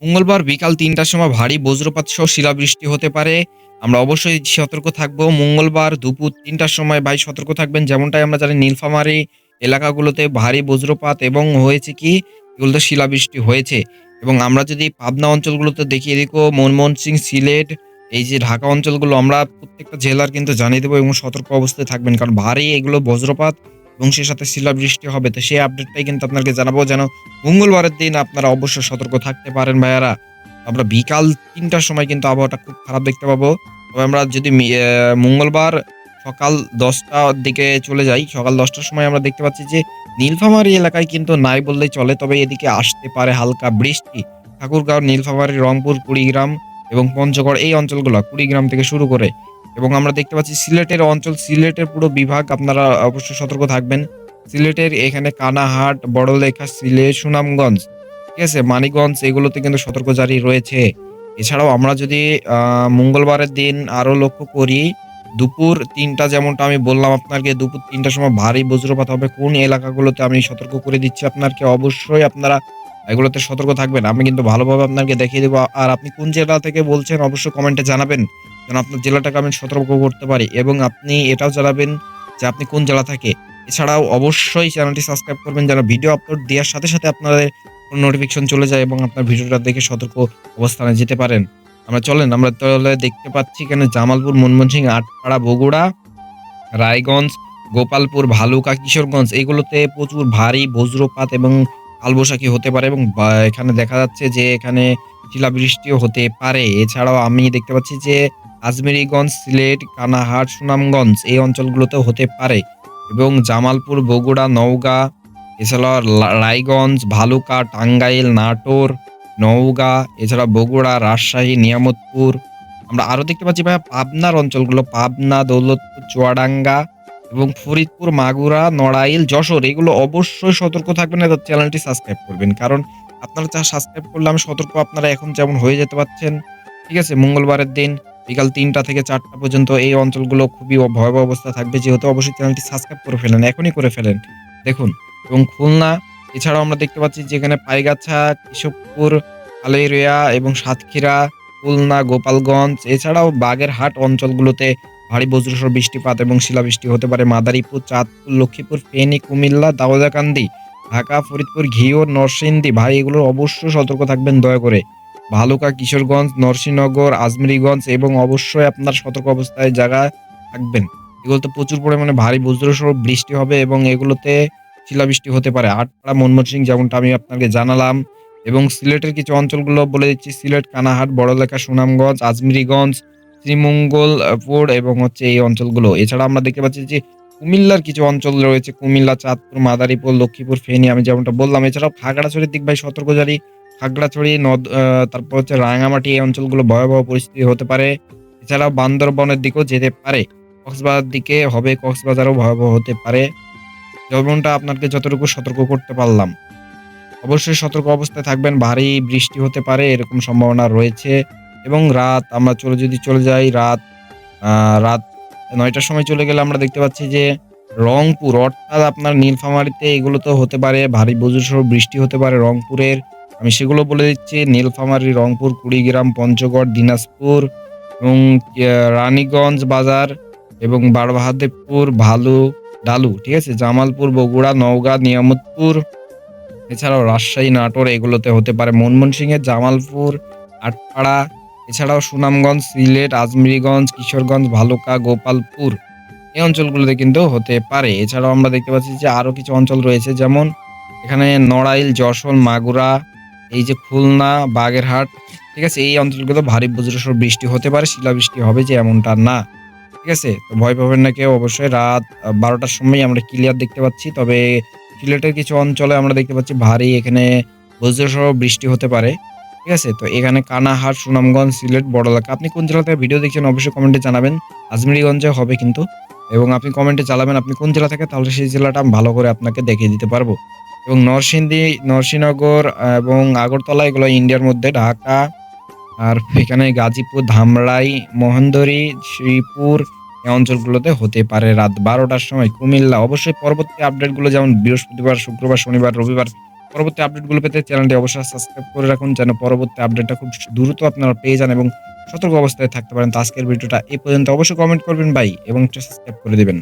মঙ্গলবার বিকাল ৩টার সময় ভারী বজ্রপাত সহ শিলাবৃষ্টি হতে পারে। আমরা অবশ্যই সতর্ক থাকবো। মঙ্গলবার দুপুর ৩টার সময় ভাই সতর্ক থাকবেন। যেমনটাই আমরা জানি নীলফামারী এলাকাগুলোতে ভারী বজ্রপাত এবং হয়েছে কি এগুলোতে শিলাবৃষ্টি হয়েছে। এবং আমরা যদি পাবনা অঞ্চলগুলোতে দেখি এদিকেও ময়মনসিংহ, সিলেট, এই যে ঢাকা অঞ্চলগুলো আমরা প্রত্যেকটা জেলার কিন্তু জানিয়ে দেবো এবং সতর্ক অবস্থায় থাকবেন। কারণ ভারী এগুলো বজ্রপাত এবং সেই সাথে শিলাবৃষ্টি হবে। তো সেই আপডেটটাই কিন্তু আপনাকে জানাবো যেন মঙ্গলবারের দিন আপনারা অবশ্যই সতর্ক থাকতে পারেন ভাইয়ারা। আমরা বিকাল ৩টার সময় কিন্তু আবহাওয়াটা খুব খারাপ দেখতে পাবো। তবে আমরা যদি মঙ্গলবার সকাল ১০টার দিকে চলে যাই, সকাল ১০টার সময় আমরা দেখতে পাচ্ছি যে নীলফামারী এলাকায় কিন্তু নাই বললেই চলে। তবে এদিকে আসতে পারে হালকা বৃষ্টি। ঠাকুরগাঁও, নীলফামারী, রংপুর, কুড়িগ্রাম এবং পঞ্চগড় এই অঞ্চলগুলা কুড়িগ্রাম থেকে শুরু করে এবং আমরা দেখতে পাচ্ছি সিলেটের অঞ্চল, সিলেটের পুরো বিভাগ আপনারা অবশ্যই সতর্ক থাকবেন। সিলেটের এখানে কানাহাট, বড়লেখা, সিলেট, সুনামগঞ্জ, ঠিক আছে? মানিকগঞ্জ এগুলোতে কিন্তু সতর্ক জারি রয়েছে। এছাড়াও আমরা যদি মঙ্গলবারের দিন আরো লক্ষ্য করি, দুপুর ৩টা যেমনটা আমি বললাম আপনাকে দুপুর ৩টার সময় ভারী বজ্রপাত হবে। কোন এলাকাগুলোতে আমি সতর্ক করে দিচ্ছি আপনাকে অবশ্যই আপনারা এগুলোতে সতর্ক থাকবেন। আমি কিন্তু ভালোভাবে আপনাকে দেখিয়ে দেব। আর আপনি কোন জেলা থেকে বলছেন অবশ্যই কমেন্টে জানাবেন। যেন আপনার জেলাটাকে আমি সতর্ক করতে পারি এবং আপনি এটাও জানাবেন যে আপনি কোন জেলা থেকে। এছাড়াও অবশ্যই চ্যানেলটি সাবস্ক্রাইব করবেন যেন ভিডিও আপলোড দেওয়ার সাথে, সাথে আপনাদের নোটিফিকেশন চলে যায় এবং আপনার ভিডিওটা দেখে সতর্ক অবস্থানে যেতে পারেন। আমরা তাহলে দেখতে পাচ্ছি এখানে জামালপুর, ময়মনসিংহ, আটপাড়া, বগুড়া, রায়গঞ্জ, গোপালপুর, ভালুকা, কিশোরগঞ্জ এগুলোতে প্রচুর ভারী বজ্রপাত এবং কালবৈশাখী হতে পারে এবং এখানে দেখা যাচ্ছে যে এখানে শিলাবৃষ্টিও হতে পারে। এছাড়াও আমি দেখতে পাচ্ছি যে আজমেরীগঞ্জ, সিলেট, কানাহাট, সুনামগঞ্জ এই অঞ্চলগুলোতেও হতে পারে এবং জামালপুর, বগুড়া, নওগাঁ, এছাড়া রায়গঞ্জ, ভালুকা, টাঙ্গাইল, নাটোর, নওগাঁ, এছাড়া বগুড়া, রাজশাহী, নিয়ামতপুর। আমরা আরো দেখতে পাচ্ছি ভাইয়া পাবনার অঞ্চলগুলো পাবনা, দৌলতপুর, চুয়াডাঙ্গা এবং ফরিদপুর, মাগুরা, নড়াইল, যশোর এগুলো অবশ্যই সতর্ক থাকবেন এবং চ্যানেলটি সাবস্ক্রাইব করবেন। কারণ আপনারা সাবস্ক্রাইব করলে আমি সতর্ক আপনারা এখন যেমন হয়ে যেতে পারছেন। ঠিক আছে? মঙ্গলবারের দিন বিকাল ৩টা থেকে ৪টা পর্যন্ত এই অঞ্চলগুলো খুবই ভয়াবহ অবস্থা থাকবে। যেহেতু অবশ্যই চ্যানেলটি সাবস্ক্রাইব করে ফেলেন। এখনই করে ফেলেন। দেখুন এবং খুলনা এছাড়াও আমরা দেখতে পাচ্ছি যেখানে পাইগাছা, কেশবপুর, কালেরিয়া এবং সাতক্ষীরা, খুলনা, গোপালগঞ্জ এছাড়াও বাগেরহাট অঞ্চলগুলোতে ভারী বজ্রসহ বৃষ্টিপাত এবং শিলাবৃষ্টি হতে পারে। মাদারীপুর, চাঁদপুর, লক্ষ্মীপুর, ফেনী, কুমিল্লা, দাউদাকান্দি, ঢাকা, ফরিদপুর, ঘিওর, নরসিংদী ভাই এগুলো অবশ্যই সতর্ক থাকবেন দয়া করে। ভালুকা, কিশোরগঞ্জ, নরসিংহনগর, আজমেরীগঞ্জ এবং অবশ্যই আপনার সতর্ক অবস্থায় জায়গায় থাকবেন। এগুলোতে প্রচুর পরিমাণে ভারী বজ্রসহ বৃষ্টি হবে এবং এগুলোতে শিলাবৃষ্টি হতে পারে। আটপাড়া, ময়মনসিংহ যেমনটা আমি আপনাকে জানালাম এবং সিলেটের কিছু অঞ্চলগুলো বলে দিচ্ছি সিলেট, কানাহাট, বড়লেখা, সুনামগঞ্জ, আজমেরীগঞ্জ, শ্রীমঙ্গলপুর এবং হচ্ছে এই অঞ্চলগুলো। এছাড়া আমরা দেখতে পাচ্ছি যে কুমিল্লার কিছু অঞ্চল রয়েছে কুমিল্লা, চাঁদপুর, মাদারীপুর, লক্ষ্মীপুর, ফেনী আমি যেমনটা বললাম। এছাড়াও খাগড়াছড়ির দিক ভাই সতর্ক জারি। খাগড়াছড়ি তারপর হচ্ছে রাঙামাটি এই অঞ্চলগুলো ভয়াবহ পরিস্থিতি হতে পারে। এছাড়াও বান্দরবনের দিকেও যেতে পারে। কক্সবাজার দিকে হবে, কক্সবাজারও ভয়াবহ হতে পারে। যেমনটা আপনাকে যতটুকু সতর্ক করতে পারলাম। অবশ্যই সতর্ক অবস্থায় থাকবেন। ভারী বৃষ্টি হতে পারে এরকম সম্ভাবনা রয়েছে এবং রাত আমরা যদি চলে যাই আ রাত ৯ টার সময় চলে গেলে আমরা দেখতে পাচ্ছি যে রংপুর অর্থাৎ আপনার নীলফামারীতে এগুলোতেও হতে পারে ভারী বজ্রসহ বৃষ্টি হতে পারে রংপুরের। আমি সেগুলো বলে দিচ্ছি নীলফামারী, রংপুর, কুড়িগ্রাম, পঞ্চগড়, দিনাজপুর এবং রানীগঞ্জ বাজার এবং বারবাহাদেবপুর, ডালু, ঠিক আছে? জামালপুর, বগুড়া, নওগাঁ, নিয়ামতপুর এছাড়াও রাজশাহী, নাটোর এগুলোতে হতে পারে। ময়মনসিংহের জামালপুর, আটপাড়া এছাড়াও সুনামগঞ্জ, সিলেট, আজমেরীগঞ্জ, কিশোরগঞ্জ, ভালুকা, গোপালপুর এই অঞ্চলগুলোতে কিন্তু হতে পারে। এছাড়াও আমরা দেখতে পাচ্ছি যে আরো কিছু অঞ্চল রয়েছে যেমন এখানে নড়াইল, যশোর, মাগুরা, এই যে খুলনা, বাগেরহাট, ঠিক আছে? এই অঞ্চলগুলো ভারী বজ্রসহ বৃষ্টি হতে পারে। শিলাবৃষ্টি হবে যে এমনটা না। ঠিক আছে? তো ভয় পাবেন না কেউ। অবশ্যই রাত ১২টার সময় আমরা ক্লিয়ার দেখতে পাচ্ছি। তবে সিলেটের কিছু অঞ্চলে আমরা দেখতে পাচ্ছি ভারী এখানে বজ্রসহ বৃষ্টি হতে পারে। ঠিক আছে? তো এখানে কানাহাট, সুনামগঞ্জ, সিলেট, বড়লেখা। আপনি কোন জেলা থেকে ভিডিও দেখছেন অবশ্যই কমেন্টে জানাবেন। আজমেরীগঞ্জে হবে কিন্তু এবং আপনি কমেন্টে জানাবেন আপনি কোন জেলা থেকে তাহলে সেই জেলাটা আমি ভালো করে আপনাকে দেখিয়ে দিতে পারবো। এবং নরসিংদী, নরসিংহনগর এবং আগরতলা এগুলো ইন্ডিয়ার মধ্যে। ঢাকা আর এখানে গাজীপুর, ধামরাই, মহেন্দ্রী, শ্রীপুর এই অঞ্চলগুলোতে হতে পারে রাত ১২টার সময়। কুমিল্লা অবশ্যই পরবর্তী আপডেটগুলো যেমন বৃহস্পতিবার, শুক্রবার, শনিবার, রবিবার পরবর্তী আপডেটগুলো পেতে চ্যানেলটি অবশ্যই সাবস্ক্রাইব করে রাখুন যেন পরবর্তী আপডেটটা খুব দ্রুত আপনারা পেয়ে যান এবং সতর্ক অবস্থায় থাকতে পারেন। তো আজকের ভিডিওটা এই পর্যন্ত। অবশ্যই কমেন্ট করবেন ভাই এবং সাবস্ক্রাইব করে দিবেন।